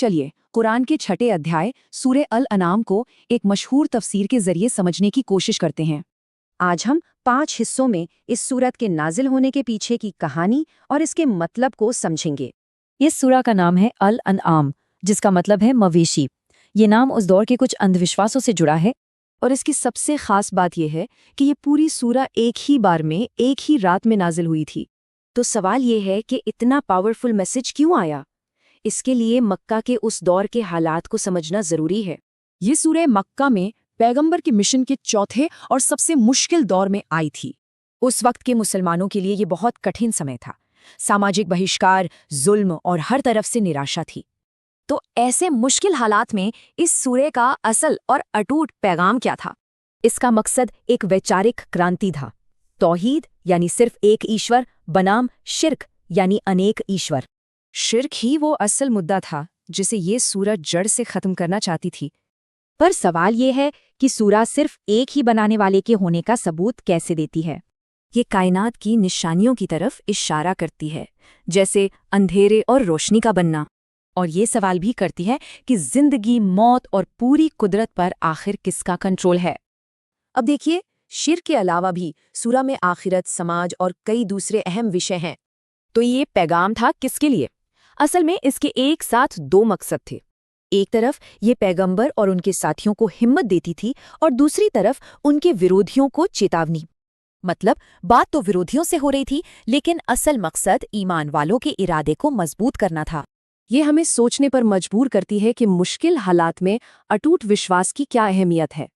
चलिए कुरान के 6 अध्याय सूरे अल अनाम को एक मशहूर तफसीर के जरिए समझने की कोशिश करते हैं। आज हम 5 हिस्सों में इस सूरत के नाजिल होने के पीछे की कहानी और इसके मतलब को समझेंगे। इस सूरा का नाम है अल अनआम, जिसका मतलब है मवेशी। ये नाम उस दौर के कुछ अंधविश्वासों से जुड़ा है। और इसकी सबसे खास बात यह है कि ये पूरी सूरा एक ही बार में एक ही रात में नाजिल हुई थी। तो सवाल ये है कि इतना पावरफुल मैसेज क्यों आया? इसके लिए मक्का के उस दौर के हालात को समझना जरूरी है। ये सूरह मक्का में पैगंबर के मिशन के चौथे और सबसे मुश्किल दौर में आई थी। उस वक्त के मुसलमानों के लिए ये बहुत कठिन समय था। सामाजिक बहिष्कार, जुल्म और हर तरफ से निराशा थी। तो ऐसे मुश्किल हालात में इस सूरे का असल और अटूट पैगाम क्या था? इसका मकसद एक वैचारिक क्रांति था। तौहीद यानी सिर्फ एक ईश्वर बनाम शिर्क यानी अनेक ईश्वर। शिर्क ही वो असल मुद्दा था जिसे ये सूरत जड़ से खत्म करना चाहती थी। पर सवाल ये है कि सूरा सिर्फ एक ही बनाने वाले के होने का सबूत कैसे देती है? ये कायनात की निशानियों की तरफ इशारा करती है, जैसे अंधेरे और रोशनी का बनना। और ये सवाल भी करती है कि जिंदगी, मौत और पूरी कुदरत पर आखिर किसका कंट्रोल है। अब देखिए, शिर्क के अलावा भी सूरा में आखिरत, समाज और कई दूसरे अहम विषय हैं। तो ये पैगाम था किसके लिए? असल में इसके एक साथ 2 मकसद थे। एक तरफ ये पैगंबर और उनके साथियों को हिम्मत देती थी और दूसरी तरफ उनके विरोधियों को चेतावनी। मतलब बात तो विरोधियों से हो रही थी, लेकिन असल मकसद ईमान वालों के इरादे को मजबूत करना था। ये हमें सोचने पर मजबूर करती है कि मुश्किल हालात में अटूट विश्वास की क्या अहमियत है।